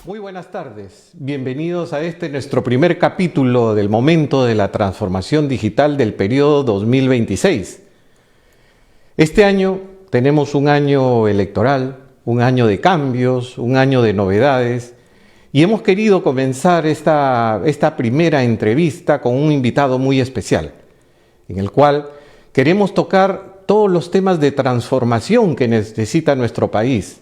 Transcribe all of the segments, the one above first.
Muy buenas tardes, bienvenidos a este nuestro primer capítulo del momento de la transformación digital del periodo 2026. Este año tenemos un año electoral, un año de cambios, un año de novedades y hemos querido comenzar esta primera entrevista con un invitado muy especial, en el cual queremos tocar todos los temas de transformación que necesita nuestro país.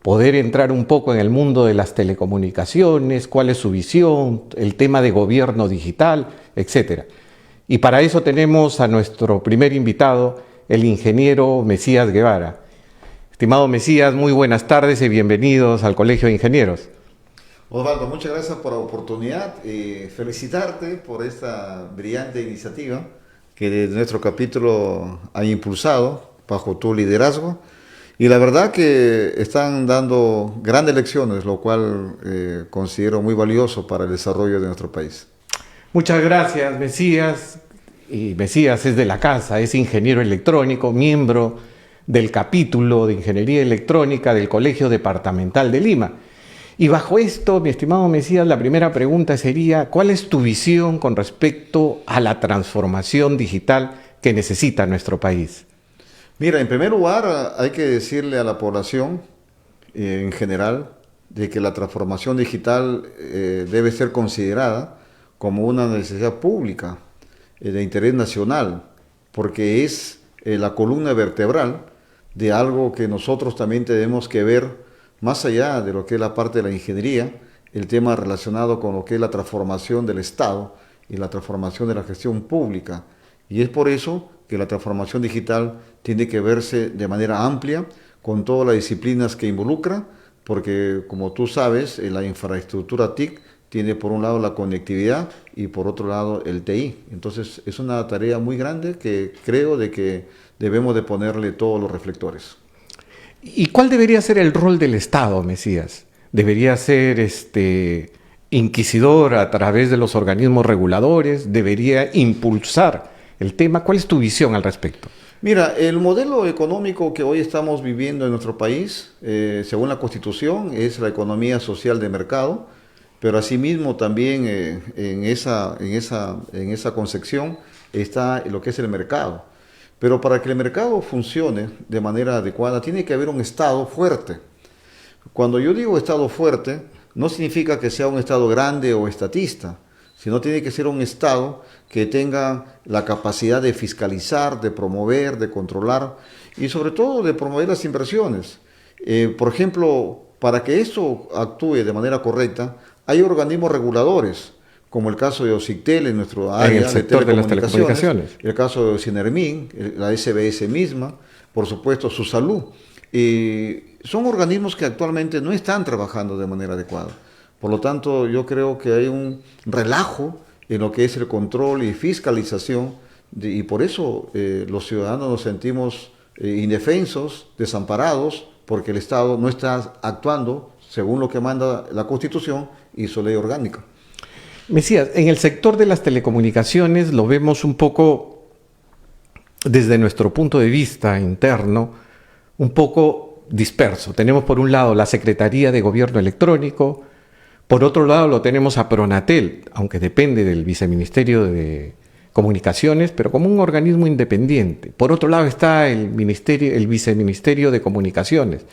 Poder entrar un poco en el mundo de las telecomunicaciones, cuál es su visión, el tema de gobierno digital, etc. Y para eso tenemos a nuestro primer invitado, el ingeniero Mesías Guevara. Estimado Mesías, muy buenas tardes y bienvenidos al Colegio de Ingenieros. Osvaldo, muchas gracias por la oportunidad y felicitarte por esta brillante iniciativa que desde nuestro capítulo ha impulsado bajo tu liderazgo. Y la verdad que están dando grandes lecciones, lo cual considero muy valioso para el desarrollo de nuestro país. Muchas gracias, Mesías. Y Mesías es de la casa, es ingeniero electrónico, miembro del capítulo de Ingeniería Electrónica del Colegio Departamental de Lima. Y bajo esto, mi estimado Mesías, la primera pregunta sería, ¿cuál es tu visión con respecto a la transformación digital que necesita nuestro país? Mira, en primer lugar hay que decirle a la población en general de que la transformación digital debe ser considerada como una necesidad pública de interés nacional, porque es la columna vertebral de algo que nosotros también tenemos que ver más allá de lo que es la parte de la ingeniería, el tema relacionado con lo que es la transformación del Estado y la transformación de la gestión pública. Y es por eso que la transformación digital tiene que verse de manera amplia con todas las disciplinas que involucra, porque como tú sabes, la infraestructura TIC tiene por un lado la conectividad y por otro lado el TI. Entonces es una tarea muy grande que creo de que debemos de ponerle todos los reflectores. ¿Y cuál debería ser el rol del Estado, Mesías? ¿Debería ser inquisidor a través de los organismos reguladores? ¿Debería impulsar el tema? ¿Cuál es tu visión al respecto? Mira, el modelo económico que hoy estamos viviendo en nuestro país, según la Constitución, es la economía social de mercado, pero asimismo también en esa concepción está lo que es el mercado. Pero para que el mercado funcione de manera adecuada, tiene que haber un Estado fuerte. Cuando yo digo Estado fuerte, no significa que sea un Estado grande o estatista, sino tiene que ser un Estado que tenga la capacidad de fiscalizar, de promover, de controlar y sobre todo de promover las inversiones. Por ejemplo, para que esto actúe de manera correcta, hay organismos reguladores, como el caso de OCITEL en nuestro área en el sector de las telecomunicaciones, el caso de Cinermin, la SBS misma, por supuesto su salud. Son organismos que actualmente no están trabajando de manera adecuada. Por lo tanto, yo creo que hay un relajo en lo que es el control y fiscalización y por eso los ciudadanos nos sentimos indefensos, desamparados, porque el Estado no está actuando según lo que manda la Constitución y su ley orgánica. Mesías, en el sector de las telecomunicaciones lo vemos un poco desde nuestro punto de vista interno, un poco disperso. Tenemos por un lado la Secretaría de Gobierno Electrónico, por otro lado lo tenemos a Pronatel, aunque depende del Viceministerio de Comunicaciones, pero como un organismo independiente. Por otro lado está el Viceministerio de Comunicaciones.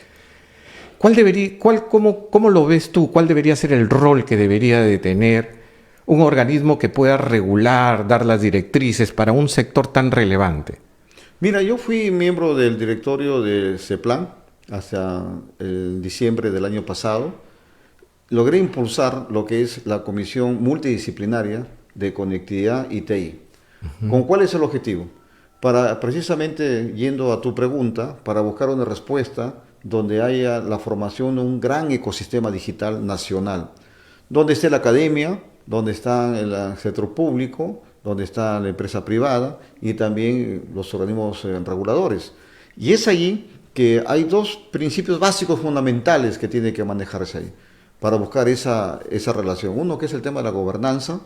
¿Cómo lo ves tú? ¿Cuál debería ser el rol que debería de tener un organismo que pueda regular, dar las directrices para un sector tan relevante? Mira, yo fui miembro del directorio de CEPLAN hasta el diciembre del año pasado. Logré impulsar lo que es la Comisión Multidisciplinaria de Conectividad y TI. ¿Con cuál es el objetivo? Para precisamente, yendo a tu pregunta, para buscar una respuesta donde haya la formación de un gran ecosistema digital nacional, donde esté la academia, donde está el sector público, donde está la empresa privada y también los organismos reguladores. Y es allí que hay dos principios básicos fundamentales que tiene que manejarse ahí para buscar esa relación. Uno que es el tema de la gobernanza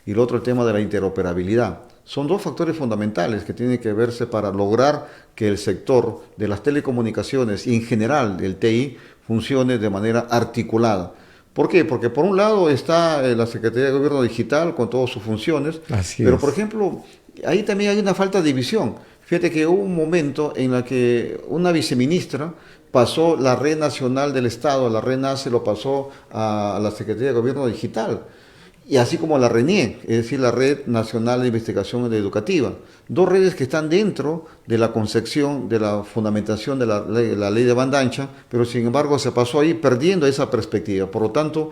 y el otro el tema de la interoperabilidad. Son dos factores fundamentales que tienen que verse para lograr que el sector de las telecomunicaciones y en general el TI funcione de manera articulada. ¿Por qué? Porque por un lado está la Secretaría de Gobierno Digital con todas sus funciones, pero por ejemplo, ahí también hay una falta de visión. Fíjate que hubo un momento en la que una viceministra pasó la red nacional del Estado, la red NACE, lo pasó a la Secretaría de Gobierno Digital. Y así como la RENIE, es decir, la Red Nacional de Investigación Educativa. Dos redes que están dentro de la concepción, de la fundamentación de la ley de banda ancha, pero sin embargo se pasó ahí perdiendo esa perspectiva. Por lo tanto,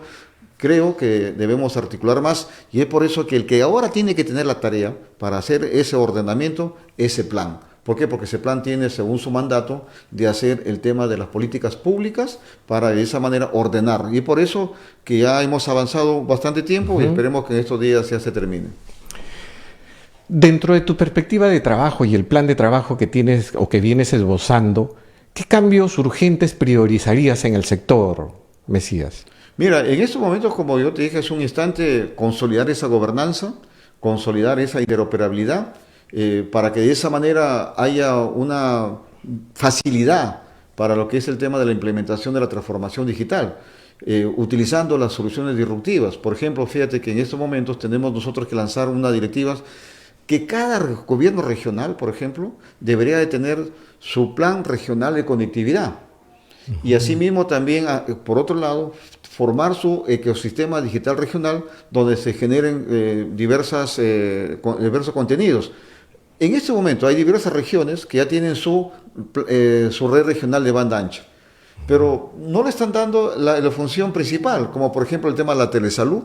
creo que debemos articular más y es por eso que el que ahora tiene que tener la tarea para hacer ese ordenamiento, ese plan. ¿Por qué? Porque ese plan tiene, según su mandato, de hacer el tema de las políticas públicas para de esa manera ordenar. Y por eso que ya hemos avanzado bastante tiempo y esperemos que en estos días ya se termine. Dentro de tu perspectiva de trabajo y el plan de trabajo que tienes o que vienes esbozando, ¿qué cambios urgentes priorizarías en el sector, Mesías? Mira, en estos momentos, como yo te dije hace un instante, consolidar esa gobernanza, consolidar esa interoperabilidad, para que de esa manera haya una facilidad para lo que es el tema de la implementación de la transformación digital, utilizando las soluciones disruptivas. Por ejemplo, fíjate que en estos momentos tenemos nosotros que lanzar unas directivas que cada gobierno regional, por ejemplo, debería de tener su plan regional de conectividad. Y asimismo también, por otro lado, formar su ecosistema digital regional donde se generen diversos contenidos. En este momento hay diversas regiones que ya tienen su red regional de banda ancha, pero no le están dando la función principal, como por ejemplo el tema de la telesalud,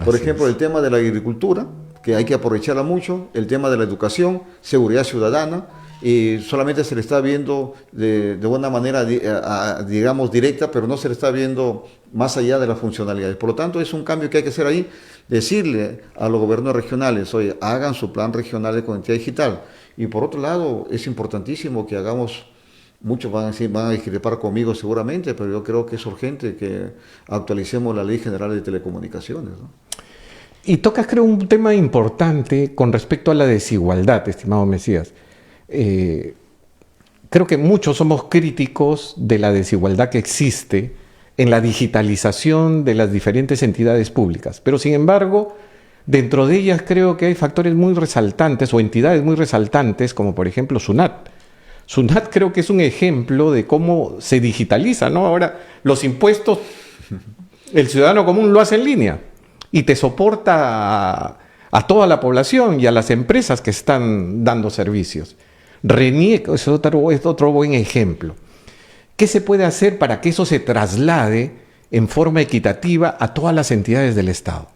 por ejemplo el tema de la agricultura, que hay que aprovecharla mucho, el tema de la educación, seguridad ciudadana, y solamente se le está viendo de una manera, digamos, directa, pero no se le está viendo más allá de las funcionalidades. Por lo tanto, es un cambio que hay que hacer ahí, decirle a los gobiernos regionales, oye, hagan su plan regional de conectividad digital. Y por otro lado, es importantísimo que hagamos, muchos van a discrepar conmigo seguramente, pero yo creo que es urgente que actualicemos la Ley General de Telecomunicaciones, ¿no? Y tocas, creo, un tema importante con respecto a la desigualdad, estimado Mesías. Creo que muchos somos críticos de la desigualdad que existe en la digitalización de las diferentes entidades públicas, pero sin embargo, dentro de ellas creo que hay factores muy resaltantes o entidades muy resaltantes, como por ejemplo SUNAT. SUNAT creo que es un ejemplo de cómo se digitaliza, ¿no? Ahora, los impuestos, el ciudadano común lo hace en línea y te soporta a toda la población y a las empresas que están dando servicios. RENIE es otro buen ejemplo. ¿Qué se puede hacer para que eso se traslade en forma equitativa a todas las entidades del Estado?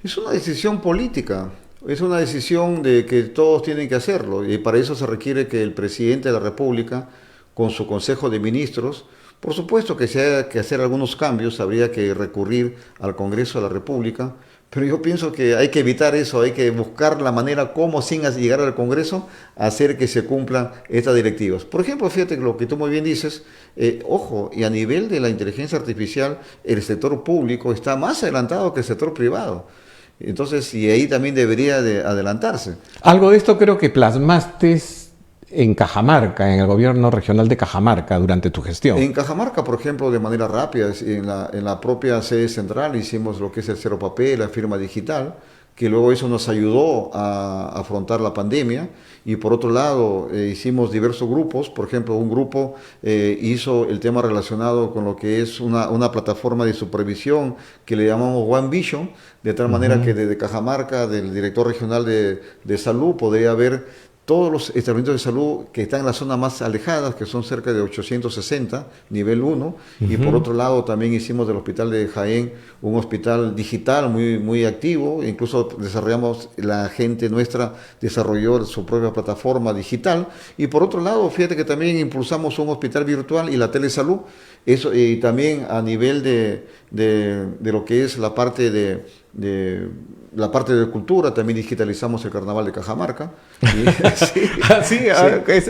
Es una decisión política, es una decisión de que todos tienen que hacerlo y para eso se requiere que el presidente de la República, con su Consejo de Ministros, por supuesto que si hay que hacer algunos cambios, habría que recurrir al Congreso de la República, pero yo pienso que hay que evitar eso, hay que buscar la manera como sin llegar al Congreso hacer que se cumplan estas directivas. Por ejemplo, fíjate lo que tú muy bien dices, ojo, y a nivel de la inteligencia artificial, el sector público está más adelantado que el sector privado. Entonces, y ahí también debería de adelantarse. Algo de esto creo que plasmaste en Cajamarca, en el gobierno regional de Cajamarca, durante tu gestión. En Cajamarca, por ejemplo, de manera rápida, en la propia sede central hicimos lo que es el cero papel, la firma digital, que luego eso nos ayudó a afrontar la pandemia. Y por otro lado, hicimos diversos grupos. Por ejemplo, un grupo hizo el tema relacionado con lo que es una plataforma de supervisión que le llamamos One Vision, de tal manera que desde Cajamarca, del director regional de salud, podría haber todos los establecimientos de salud que están en las zonas más alejadas, que son cerca de 860, nivel 1, y por otro lado también hicimos del hospital de Jaén un hospital digital muy activo, incluso desarrollamos, la gente nuestra desarrolló su propia plataforma digital, y por otro lado, fíjate que también impulsamos un hospital virtual y la telesalud, eso, y también a nivel de lo que es la parte de cultura, también digitalizamos el carnaval de Cajamarca.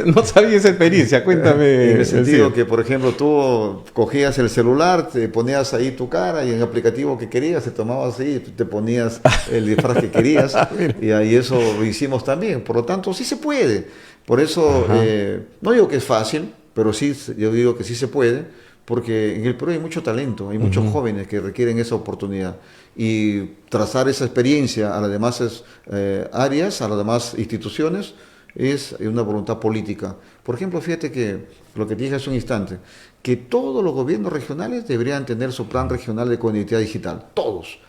No sabía esa experiencia, cuéntame. En el sentido que, por ejemplo, tú cogías el celular, te ponías ahí tu cara y en el aplicativo que querías, te tomabas ahí, te ponías el disfraz que querías y ahí eso lo hicimos también. Por lo tanto, sí se puede. Por eso, no digo que es fácil, pero sí, yo digo que sí se puede, porque en el Perú hay mucho talento, hay muchos jóvenes que requieren esa oportunidad. Y trazar esa experiencia a las demás áreas, a las demás instituciones, es una voluntad política. Por ejemplo, fíjate que lo que te dije hace un instante, que todos los gobiernos regionales deberían tener su plan regional de conectividad digital, todos.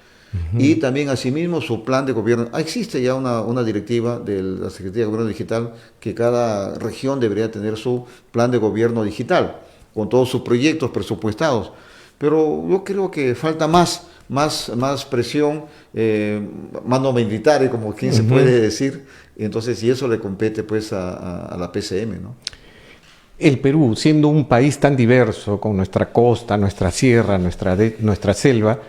Y también, asimismo, su plan de gobierno. Existe ya una directiva de la Secretaría de Gobierno Digital que cada región debería tener su plan de gobierno digital, con todos sus proyectos presupuestados. Pero yo creo que falta más presión, mano militar, como quien se puede decir. Entonces, y eso le compete pues a la PCM, ¿no? El Perú, siendo un país tan diverso, con nuestra costa, nuestra sierra, nuestra selva,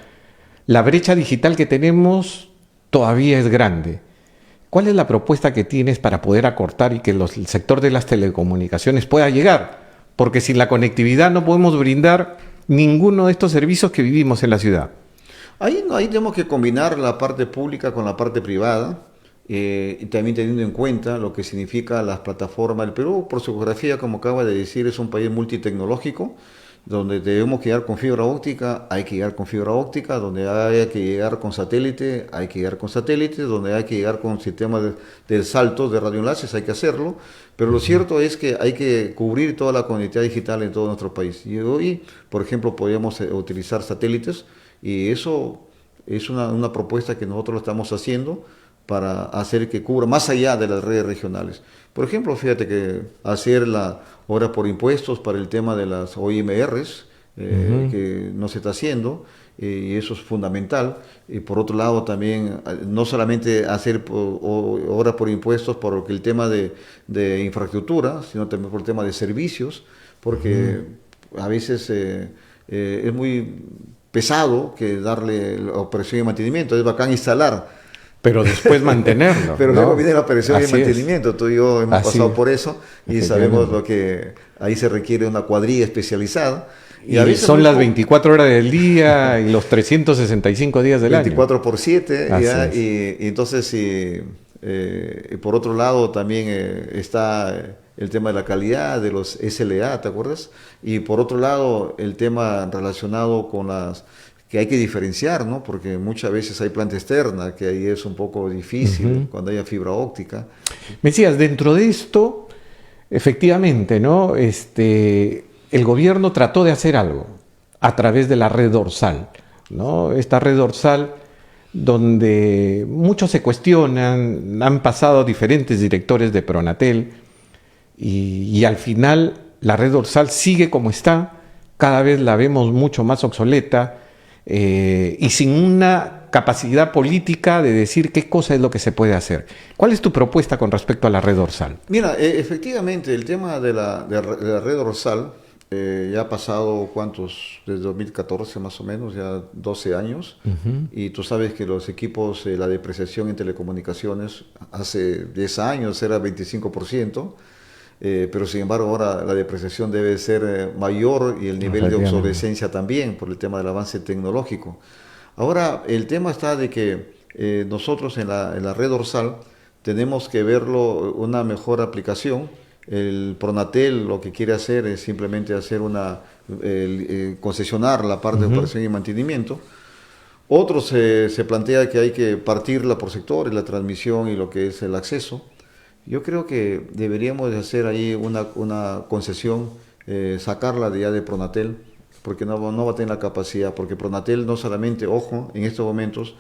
la brecha digital que tenemos todavía es grande. ¿Cuál es la propuesta que tienes para poder acortar y que el sector de las telecomunicaciones pueda llegar? Porque sin la conectividad no podemos brindar ninguno de estos servicios que vivimos en la ciudad. Ahí tenemos que combinar la parte pública con la parte privada, y también teniendo en cuenta lo que significa las plataformas. El Perú, por su geografía, como acaba de decir, es un país multitecnológico, donde debemos llegar con fibra óptica, hay que llegar con fibra óptica, donde hay que llegar con satélite, hay que llegar con satélite, donde hay que llegar con sistemas de saltos de radioenlaces, hay que hacerlo, pero lo cierto es que hay que cubrir toda la conectividad digital en todo nuestro país. Y hoy, por ejemplo, podríamos utilizar satélites, y eso es una propuesta que nosotros lo estamos haciendo para hacer que cubra más allá de las redes regionales. Por ejemplo, fíjate que hacer la hora por impuestos para el tema de las OIMRs, que no se está haciendo, y eso es fundamental. Y por otro lado también, no solamente hacer hora por impuestos por el tema de infraestructura, sino también por el tema de servicios, porque a veces es muy pesado que darle la operación y mantenimiento, es bacán instalar, pero después mantenerlo. Pero ¿no? luego viene la operación y el Así mantenimiento. Tú y yo hemos pasado por eso y sabemos lo que ahí se requiere una cuadrilla especializada. Y a veces son las 24 horas del día y los 365 días del 24 año. por 7. ¿Ya? Y entonces, por otro lado, también está el tema de la calidad de los SLA, ¿te acuerdas? Y por otro lado, el tema relacionado con las que hay que diferenciar, ¿no? Porque muchas veces hay planta externa, que ahí es un poco difícil cuando haya fibra óptica. Me decías, dentro de esto, efectivamente, ¿no? El gobierno trató de hacer algo a través de la red dorsal, ¿no? Esta red dorsal donde muchos se cuestionan, han pasado diferentes directores de Pronatel y al final la red dorsal sigue como está, cada vez la vemos mucho más obsoleta, y sin una capacidad política de decir qué cosa es lo que se puede hacer. ¿Cuál es tu propuesta con respecto a la red dorsal? Mira, efectivamente, el tema de la red dorsal ya ha pasado, ¿cuántos? Desde 2014 más o menos, ya 12 años. Y tú sabes que los equipos, la depreciación en telecomunicaciones hace 10 años era 25%. Pero sin embargo ahora la depreciación debe ser mayor y el nivel de obsolescencia también por el tema del avance tecnológico. Ahora el tema está de que nosotros en la red dorsal tenemos que verlo una mejor aplicación. El Pronatel lo que quiere hacer es simplemente hacer concesionar la parte de operación y mantenimiento. Otros se plantea que hay que partirla por sectores, la transmisión y lo que es el acceso. Yo creo que deberíamos de hacer ahí una concesión, sacarla de Pronatel, porque no va a tener la capacidad, porque Pronatel no solamente, ojo, en estos momentos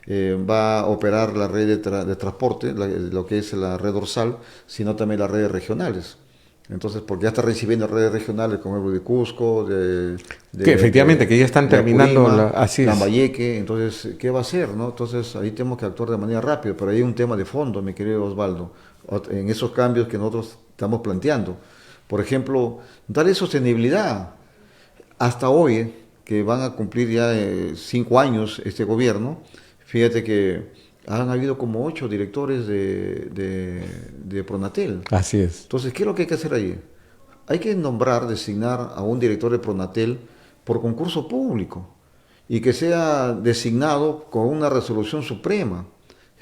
va a operar la red de transporte, lo que es la red dorsal, sino también las redes regionales. Entonces, porque ya está recibiendo redes regionales como el de Cusco, que efectivamente, que ya están terminando así Lambayeque. Entonces, ¿qué va a hacer, no? Entonces, ahí tenemos que actuar de manera rápida, pero hay un tema de fondo, mi querido Osvaldo, en esos cambios que nosotros estamos planteando. Por ejemplo, darle sostenibilidad. Hasta hoy, que van a cumplir ya 5 años este gobierno, fíjate que han habido como 8 directores de Pronatel. Así es. Entonces, ¿qué es lo que hay que hacer ahí? Hay que designar a un director de Pronatel por concurso público y que sea designado con una resolución suprema,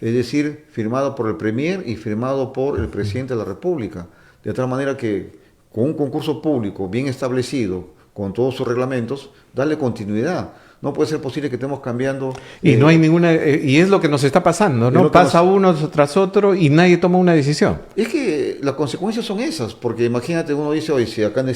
es decir, firmado por el Premier y firmado por el Presidente de la República, de tal manera que con un concurso público bien establecido, con todos sus reglamentos, darle continuidad. No puede ser posible que estemos cambiando. Y no hay ninguna, y es lo que nos está pasando, ¿no? Pasa uno tras otro y nadie toma una decisión. Es que las consecuencias son esas, porque imagínate, uno dice, oye, si acá no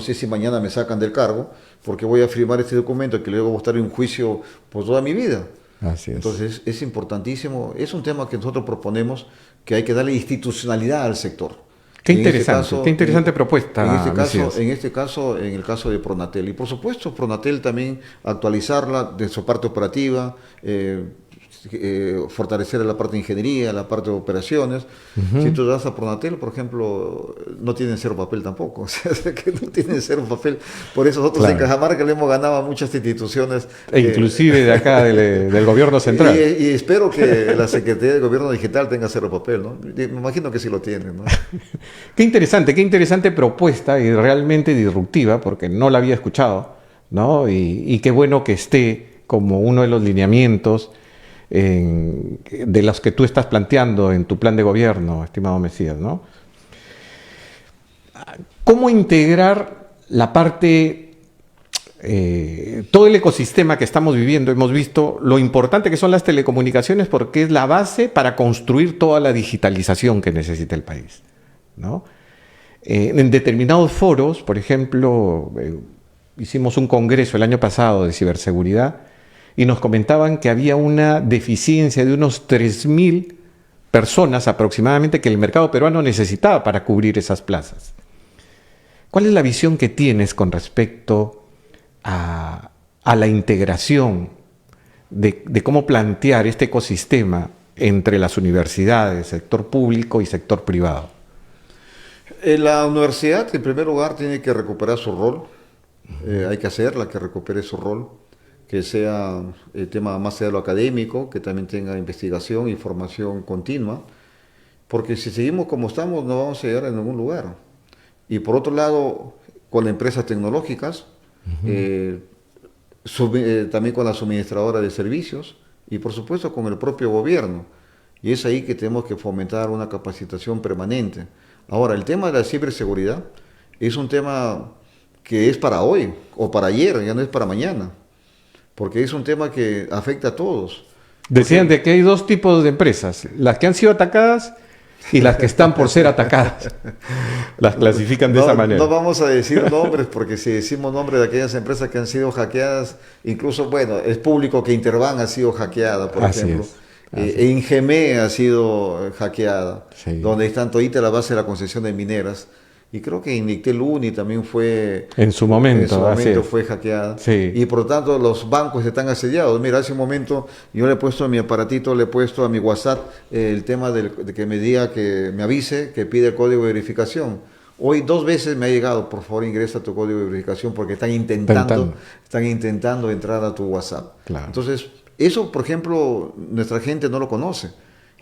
sé si mañana me sacan del cargo, porque voy a firmar este documento que luego voy a estar en un juicio por toda mi vida. Así es. Entonces es importantísimo, es un tema que nosotros proponemos, que hay que darle institucionalidad al sector. Qué interesante, qué interesante propuesta. En este caso, en el caso de Pronatel. Y por supuesto, Pronatel también actualizarla de su parte operativa, fortalecer la parte de ingeniería, la parte de operaciones. Si tú das a Pronatel, por ejemplo, no tienen cero papel tampoco. O sea, que no tienen cero papel. Por eso nosotros en Cajamarca le hemos ganado a muchas instituciones. Inclusive de acá, del gobierno central. Y espero que la Secretaría de Gobierno Digital tenga cero papel, ¿no? Me imagino que sí lo tienen, ¿no? Qué interesante propuesta y realmente disruptiva, porque no la había escuchado, ¿no? Y qué bueno que esté como uno de los lineamientos de los que tú estás planteando en tu plan de gobierno, estimado Mesías, ¿no? ¿Cómo integrar la parte, todo el ecosistema que estamos viviendo? Hemos visto lo importante que son las telecomunicaciones porque es la base para construir toda la digitalización que necesita el país, ¿no? En determinados foros, por ejemplo, hicimos un congreso el año pasado de ciberseguridad y nos comentaban que había una deficiencia de unos 3.000 personas aproximadamente que el mercado peruano necesitaba para cubrir esas plazas. ¿Cuál es la visión que tienes con respecto a la integración de cómo plantear este ecosistema entre las universidades, sector público y sector privado? La universidad, en primer lugar, tiene que recuperar su rol. Hay que hacerla, que recupere su rol, que sea el tema más allá de lo académico, que también tenga investigación y formación continua, porque si seguimos como estamos no vamos a llegar a ningún lugar. Y por otro lado, con las empresas tecnológicas, también con la suministradora de servicios y por supuesto con el propio gobierno. Y es ahí que tenemos que fomentar una capacitación permanente. Ahora, el tema de la ciberseguridad es un tema que es para hoy o para ayer, ya no es para mañana, porque es un tema que afecta a todos. Decían de que hay dos tipos de empresas, las que han sido atacadas y las que están por ser atacadas. Las clasifican de esa manera. No vamos a decir nombres, porque si decimos nombres de aquellas empresas que han sido hackeadas, incluso, bueno, es público que Interbank ha sido hackeada, por ejemplo. Ingeme ha sido hackeada, donde están todita la base de la concesión de mineras. Y creo que Indictel Uni también fue... En su momento fue hackeada. Y por lo tanto los bancos están asediados. Mira, hace un momento yo le he puesto a mi aparatito, le he puesto a mi WhatsApp el tema de que me diga, que me avise, que pide el código de verificación. Hoy 2 veces me ha llegado, por favor ingresa tu código de verificación porque están intentando entrar a tu WhatsApp. Claro. Entonces, eso, por ejemplo, nuestra gente no lo conoce.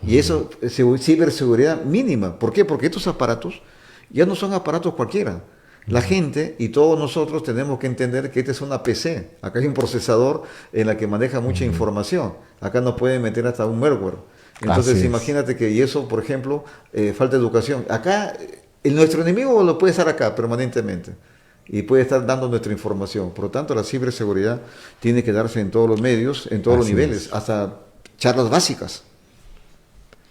Y eso es ciberseguridad mínima. ¿Por qué? Porque estos aparatos ya no son aparatos cualquiera. La gente y todos nosotros tenemos que entender que esta es una PC. Acá hay un procesador en la que maneja mucha información. Acá nos pueden meter hasta un malware. Entonces imagínate que, y eso, por ejemplo, falta educación. Acá, nuestro enemigo lo puede estar acá permanentemente y puede estar dando nuestra información. Por lo tanto, la ciberseguridad tiene que darse en todos los medios, en todos los niveles, hasta charlas básicas.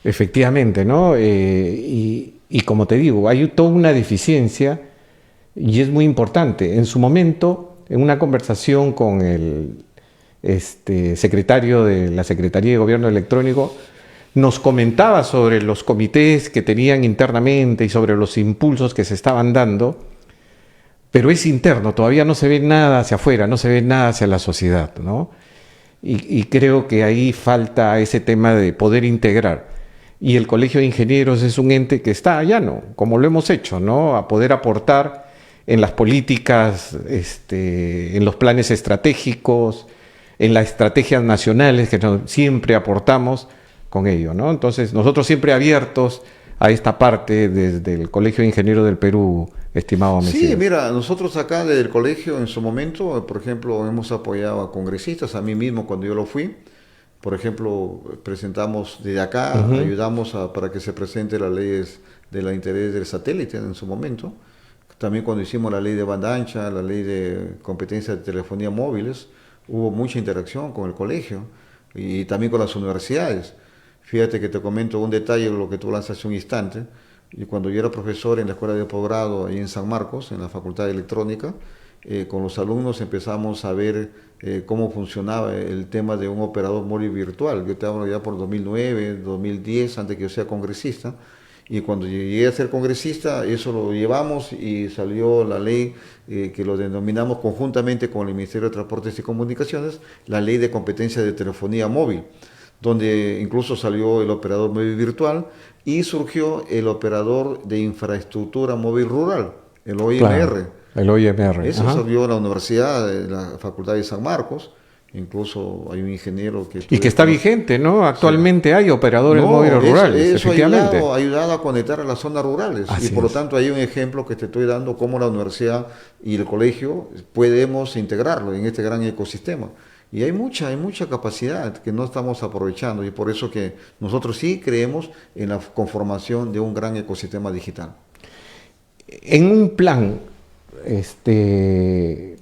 Efectivamente, ¿no? Y como te digo, hay toda una deficiencia y es muy importante. En su momento, en una conversación con el secretario de la Secretaría de Gobierno Electrónico, nos comentaba sobre los comités que tenían internamente y sobre los impulsos que se estaban dando, pero es interno, todavía no se ve nada hacia afuera, no se ve nada hacia la sociedad, ¿no? Y creo que ahí falta ese tema de poder integrar. Y el Colegio de Ingenieros es un ente que está allá, ¿no? Como lo hemos hecho, ¿no? A poder aportar en las políticas, en los planes estratégicos, en las estrategias nacionales que siempre aportamos con ello, ¿no? Entonces, nosotros siempre abiertos a esta parte desde el Colegio de Ingenieros del Perú, estimado Mesías. Sí, mira, nosotros acá desde el colegio en su momento, por ejemplo, hemos apoyado a congresistas, a mí mismo cuando yo lo fui. Por ejemplo, presentamos desde acá, ayudamos para que se presenten las leyes del interés del satélite en su momento, También cuando hicimos la ley de banda ancha, la ley de competencia de telefonía móviles, hubo mucha interacción con el colegio y también con las universidades. Fíjate que te comento un detalle de lo que tú lanzas hace un instante. Y cuando yo era profesor en la escuela de posgrado ahí en San Marcos, en la Facultad de Electrónica, con los alumnos empezamos a ver cómo funcionaba el tema de un operador móvil virtual. Yo te hablo ya por 2009, 2010, antes que yo sea congresista. Y cuando llegué a ser congresista, eso lo llevamos y salió la ley que lo denominamos conjuntamente con el Ministerio de Transportes y Comunicaciones, la Ley de Competencia de Telefonía Móvil, donde incluso salió el operador móvil virtual y surgió el operador de infraestructura móvil rural, el OIMR. Claro, el OIMR. Eso Ajá. salió en la universidad, de la Facultad de San Marcos. Incluso hay un ingeniero que... Y que está vigente, ¿no? Actualmente hay operadores móviles rurales, eso efectivamente. ha ayudado a conectar a las zonas rurales. Así y por lo es. tanto hay un ejemplo que te estoy dando cómo la universidad y el colegio podemos integrarlo en este gran ecosistema. Y hay mucha capacidad que no estamos aprovechando y por eso que nosotros sí creemos en la conformación de un gran ecosistema digital. En un plan,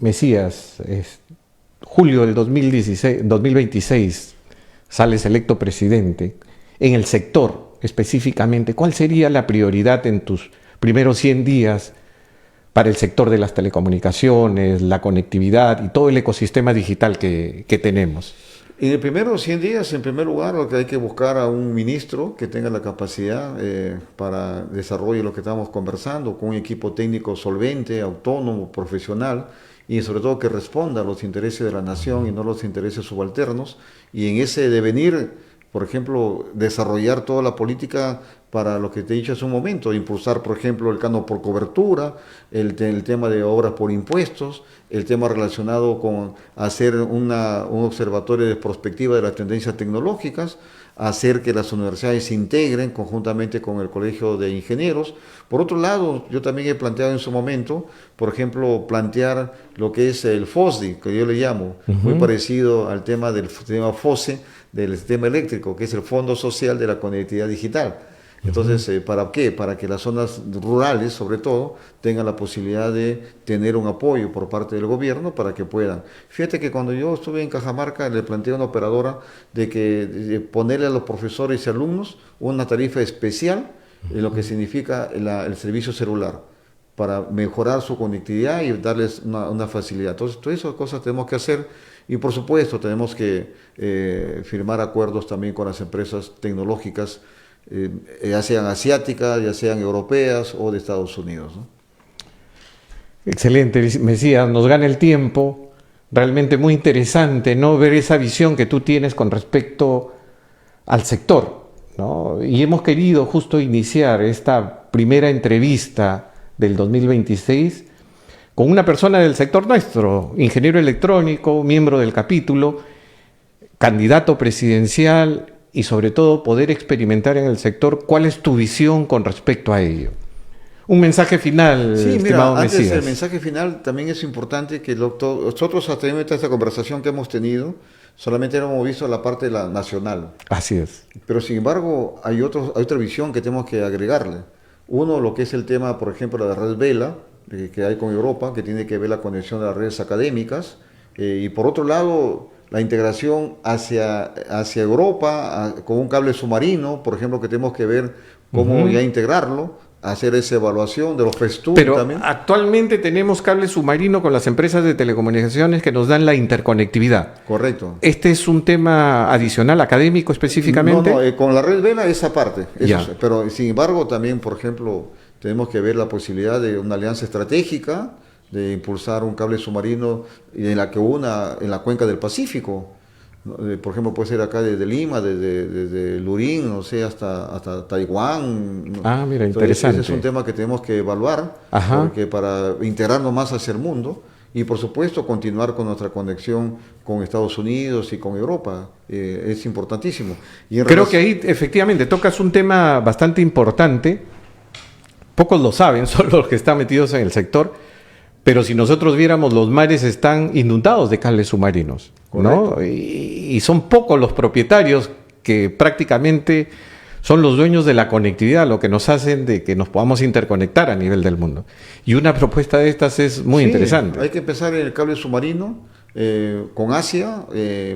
Mesías, julio del 2026, sales electo presidente. En el sector específicamente, ¿cuál sería la prioridad en tus primeros 100 días para el sector de las telecomunicaciones, la conectividad y todo el ecosistema digital que tenemos? En el primeros 100 días, en primer lugar, lo que hay que buscar a un ministro que tenga la capacidad para desarrollar lo que estamos conversando, con un equipo técnico solvente, autónomo, profesional, y sobre todo que responda a los intereses de la nación y no los intereses subalternos. Y en ese devenir, por ejemplo, desarrollar toda la política para lo que te he dicho hace un momento, impulsar, por ejemplo, el canon por cobertura, el tema de obras por impuestos, el tema relacionado con hacer un observatorio de prospectiva de las tendencias tecnológicas, hacer que las universidades se integren conjuntamente con el Colegio de Ingenieros. Por otro lado, yo también he planteado en su momento, por ejemplo, plantear lo que es el FOSDI, que yo le llamo, muy parecido al tema del tema FOSE, del sistema eléctrico, que es el Fondo Social de la Conectividad Digital. Entonces, ¿para qué? Para que las zonas rurales, sobre todo, tengan la posibilidad de tener un apoyo por parte del gobierno para que puedan. Fíjate que cuando yo estuve en Cajamarca, le planteé a una operadora de ponerle a los profesores y alumnos una tarifa especial en lo que significa el servicio celular, para mejorar su conectividad y darles una facilidad. Entonces, todas esas cosas tenemos que hacer y, por supuesto, tenemos que firmar acuerdos también con las empresas tecnológicas, ya sean asiáticas, ya sean europeas o de Estados Unidos, ¿no? Excelente, Mesías, nos gana el tiempo. Realmente muy interesante, ¿no?, ver esa visión que tú tienes con respecto al sector, ¿no? Y hemos querido justo iniciar esta primera entrevista del 2026 con una persona del sector nuestro, ingeniero electrónico, miembro del capítulo, candidato presidencial y sobre todo poder experimentar en el sector. ¿Cuál es tu visión con respecto a ello? Un mensaje final, sí, estimado mira, antes Mesías. del mensaje final también es importante que nosotros hasta esta conversación que hemos tenido solamente hemos visto la parte de la nacional. Así es. Pero sin embargo hay otra visión que tenemos que agregarle. Uno, lo que es el tema, por ejemplo, de la red Vela, que hay con Europa, que tiene que ver la conexión de las redes académicas, y por otro lado, la integración hacia Europa con un cable submarino, por ejemplo, que tenemos que ver cómo ya integrarlo, hacer esa evaluación de los FESTUR Pero también. actualmente tenemos cable submarino con las empresas de telecomunicaciones que nos dan la interconectividad. Correcto. ¿Este es un tema adicional académico específicamente? No, con la red Vela esa parte, Ya. pero sin embargo también, por ejemplo, tenemos que ver la posibilidad de una alianza estratégica, de impulsar un cable submarino en la que una en la cuenca del Pacífico. Por ejemplo, puede ser acá desde Lima, desde Lurín, no sé, hasta Taiwán. Ah, mira, Entonces, interesante. ese es un tema que tenemos que evaluar, Ajá. porque para integrarnos más hacia el mundo y, por supuesto, continuar con nuestra conexión con Estados Unidos y con Europa. Es importantísimo. Y Creo que ahí efectivamente tocas un tema bastante importante. Pocos lo saben, solo los que están metidos en el sector. Pero si nosotros viéramos, los mares están inundados de cables submarinos, ¿no? Y son pocos los propietarios que prácticamente son los dueños de la conectividad, lo que nos hacen de que nos podamos interconectar a nivel del mundo. Y una propuesta de estas es muy interesante. Hay que empezar en el cable submarino con Asia,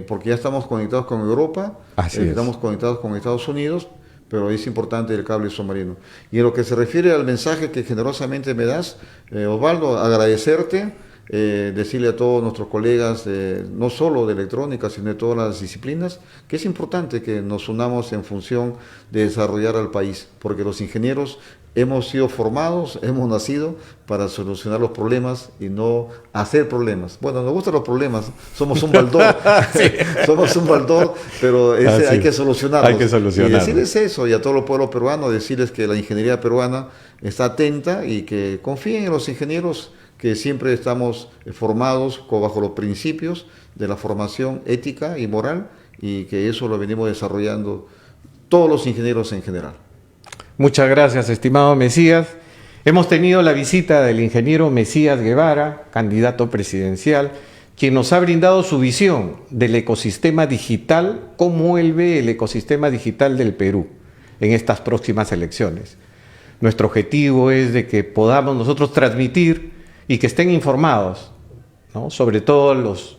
porque ya estamos conectados con Europa, estamos conectados con Estados Unidos, pero es importante el cable submarino. Y en lo que se refiere al mensaje que generosamente me das, Osvaldo, agradecerte, decirle a todos nuestros colegas, no solo de electrónica, sino de todas las disciplinas, que es importante que nos unamos en función de desarrollar al país, porque los ingenieros hemos sido formados, hemos nacido para solucionar los problemas y no hacer problemas. Bueno, nos gustan los problemas, somos un baldor, somos un baldor, pero hay que solucionarlos. Hay que solucionarlos. Y decirles eso, y a todos los pueblos peruanos, decirles que la ingeniería peruana está atenta y que confíen en los ingenieros, que siempre estamos formados bajo los principios de la formación ética y moral, y que eso lo venimos desarrollando todos los ingenieros en general. Muchas gracias, estimado Mesías. Hemos tenido la visita del ingeniero Mesías Guevara, candidato presidencial, quien nos ha brindado su visión del ecosistema digital, cómo él ve el ecosistema digital del Perú en estas próximas elecciones. Nuestro objetivo es de que podamos nosotros transmitir y que estén informados, ¿no?, sobre todo los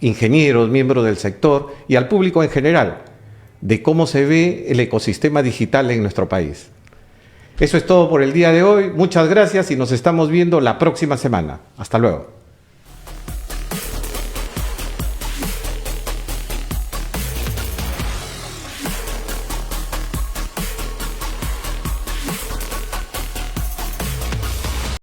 ingenieros, miembros del sector y al público en general, de cómo se ve el ecosistema digital en nuestro país. Eso es todo por el día de hoy. Muchas gracias y nos estamos viendo la próxima semana. Hasta luego.